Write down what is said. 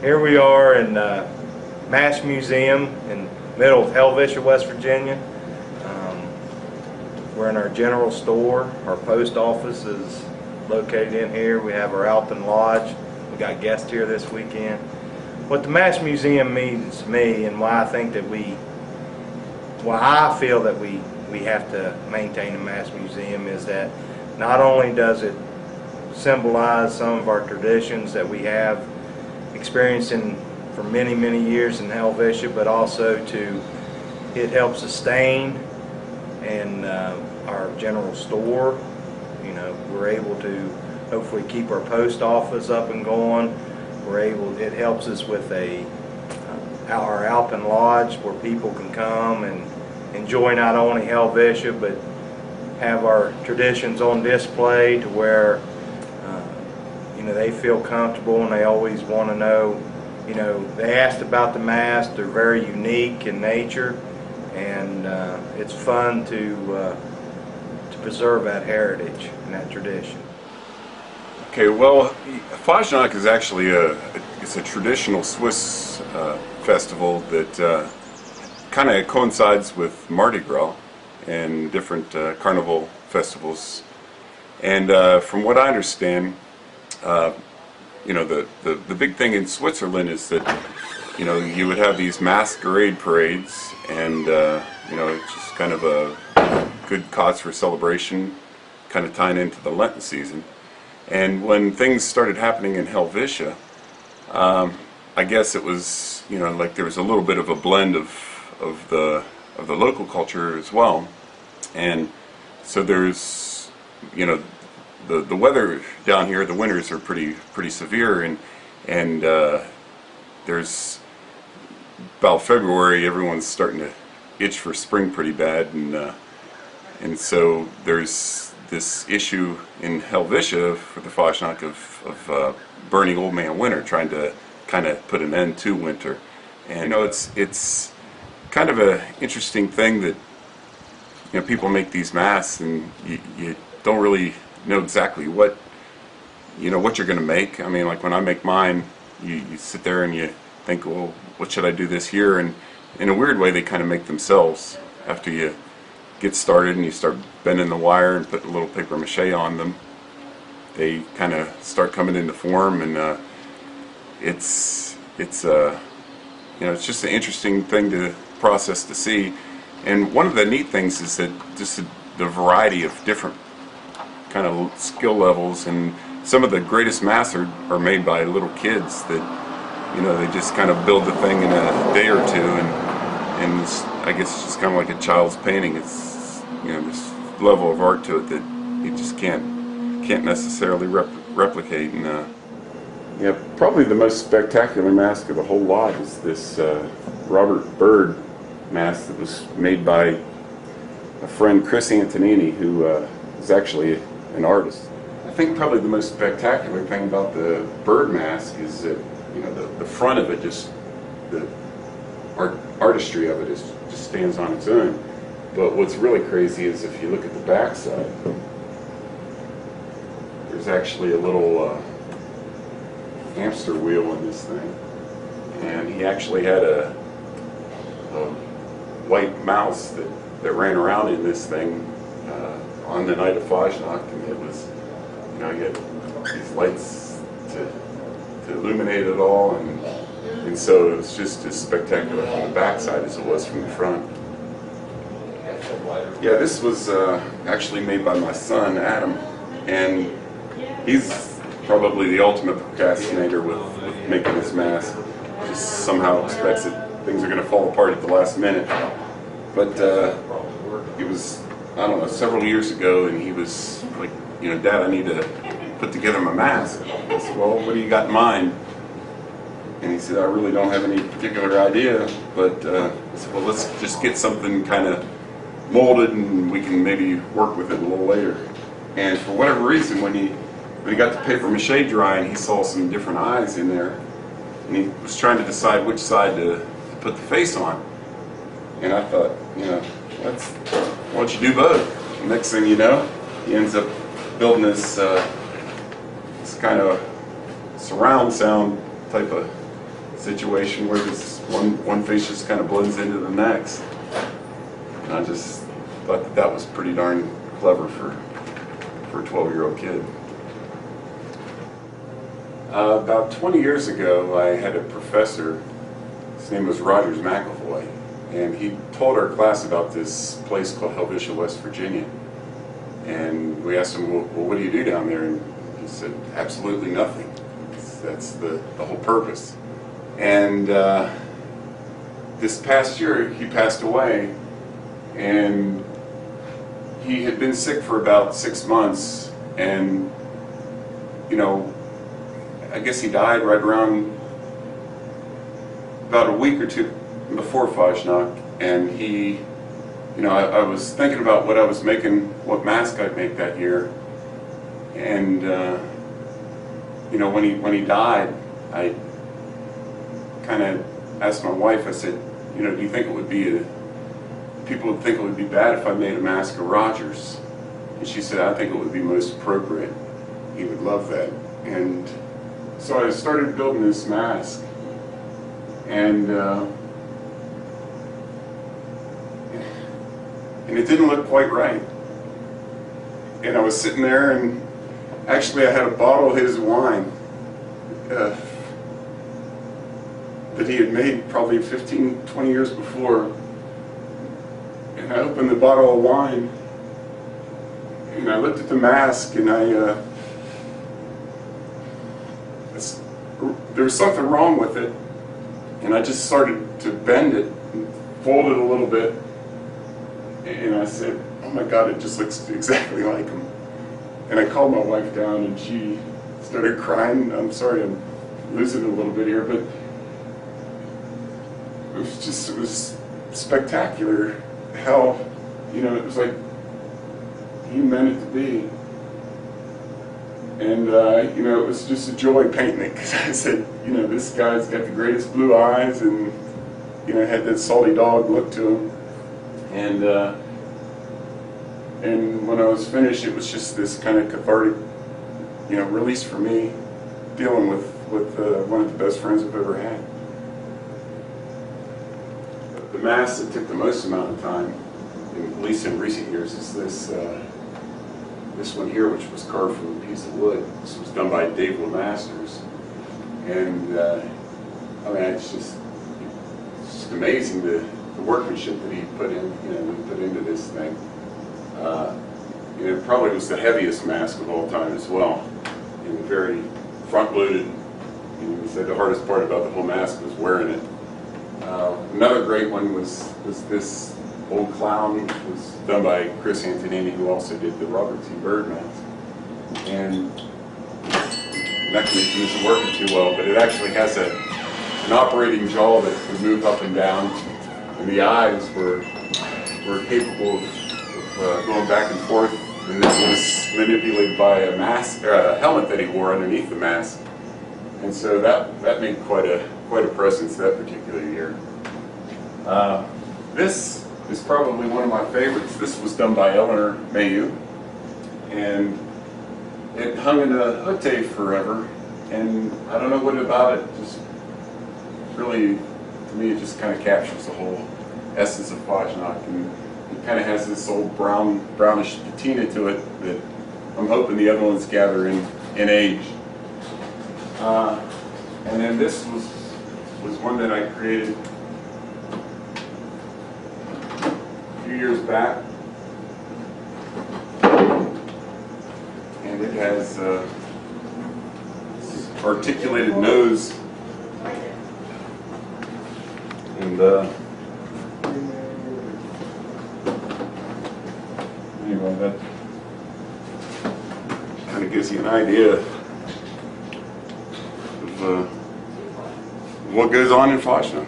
Here we are in Mass Museum in the middle of Helvetia, West Virginia. We're in our general store. Our post office is located in here. We have our Alpine Lodge. We got guests here this weekend. What the Mass Museum means to me, and why I think that why I feel that we have to maintain a Mass Museum, is that not only does it symbolize some of our traditions that we have experienced for many, many years in Helvetia, but also it helps sustain and our general store. You know, we're able to hopefully keep our post office up and going. It helps us with our Alpine Lodge, where people can come and enjoy not only Helvetia but have our traditions on display, to where they feel comfortable and they always want to know. They asked about the Mass. They're very unique in nature, and it's fun to preserve that heritage and that tradition. Okay, well, Fasnacht is actually it's a traditional Swiss festival that kind of coincides with Mardi Gras and different carnival festivals. And from what I understand, the big thing in Switzerland is that you would have these masquerade parades, and it's just kind of a good cause for celebration, kind of tying into the Lenten season. And when things started happening in Helvetia, I guess it was like there was a little bit of a blend of the local culture as well. And so there's the weather down here, the winters are pretty severe, and there's about February, everyone's starting to itch for spring pretty bad, and so there's this issue in Helvetia for the Fasnacht of burning Old Man Winter, trying to kind of put an end to winter. And it's kind of an interesting thing that people make these masks, and you don't really know exactly what you're going to make. I mean, like when I make mine, you sit there and you think, well, what should I do this year? And in a weird way, they kind of make themselves after you get started and you start bending the wire and put a little paper mache on them. They kind of start coming into form, and it's just an interesting thing to process, to see. And one of the neat things is that just the variety of different kind of skill levels, and some of the greatest masks are made by little kids that they just kind of build the thing in a day or two, and I guess it's just kind of like a child's painting. It's this level of art to it that you just can't necessarily replicate. And yeah, probably the most spectacular mask of the whole lot is this Robert Byrd mask that was made by a friend, Chris Antonini, who is actually an artist. I think probably the most spectacular thing about the Bird mask is that the front of it, just the artistry of it just stands on its own. But what's really crazy is if you look at the back side, there's actually a little hamster wheel in this thing, and he actually had a white mouse that ran around in this thing on the night of Fasnacht, and it was, he had these lights to illuminate it all, and so it was just as spectacular from the backside as it was from the front. Yeah, this was actually made by my son, Adam, and he's probably the ultimate procrastinator with making this mask. Just somehow expects that things are going to fall apart at the last minute. But it was, I don't know, several years ago, and he was like, Dad, I need to put together my mask. I said, well, what do you got in mind? And he said, I really don't have any particular idea, but I said, well, let's just get something kind of molded and we can maybe work with it a little later. And for whatever reason, when he got the paper mache drying, he saw some different eyes in there, and he was trying to decide which side to put the face on. And I thought, why don't you do both? And next thing you know, he ends up building this kind of surround sound type of situation where this one face just kind of blends into the next. And I just thought that was pretty darn clever for a 12-year-old kid. About 20 years ago, I had a professor, his name was Rogers McAvoy, and he told our class about this place called Helvetia, West Virginia. And we asked him, well, what do you do down there? And he said, absolutely nothing. That's the whole purpose. And this past year, he passed away, and he had been sick for about 6 months, and, you know, I guess he died right around about a week or two before Fasnacht, and he, you know, I was thinking about what I was making, what mask I'd make that year, and you know, when he died, I kind of asked my wife. I said, you know, do you think it would be people would think it would be bad if I made a mask of Rogers? And she said, I think it would be most appropriate. He would love that. And so I started building this mask, and it didn't look quite right. And I was sitting there, and actually I had a bottle of his wine that he had made probably 15, 20 years before. And I opened the bottle of wine, and I looked at the mask, and there was something wrong with it, and I just started to bend it and fold it a little bit, and I said, oh my God, it just looks exactly like him. And I called my wife down, and she started crying. I'm sorry, I'm losing it a little bit here, but it was spectacular how, you know, it was like he meant it to be. And, you know, it was just a joy painting it, because I said, you know, this guy's got the greatest blue eyes, and, you know, had that salty dog look to him. And when I was finished, it was just this kind of cathartic, you know, release for me, dealing with one of the best friends I've ever had. The mask that took the most amount of time, at least in recent years, is this one here, which was carved from a piece of wood. This was done by Dave LeMasters, and I mean, it's just amazing the workmanship that he put into this thing. It probably was the heaviest mask of all time as well, and very front-loaded. He said the hardest part about the whole mask was wearing it. Another great one was this old clown. It was done by Chris Antonini, who also did the Robert T. Byrd mask. And that connection isn't working too well, but it actually has an operating jaw that could move up and down, and the eyes were capable of going back and forth. And this was manipulated by a mask, a helmet that he wore underneath the mask. And so that made quite a presence that particular year. This is probably one of my favorites. This was done by Eleanor Mayu, and it hung in a hotte forever. And I don't know what about it, just really, to me, it just kind of captures the whole essence of Fasnacht, and it kind of has this old brownish patina to it that I'm hoping the other ones gather in age. And then this was one that I created a few years back, and it has this articulated nose, and anyway, that kind of gives you an idea of what goes on in Fasnacht.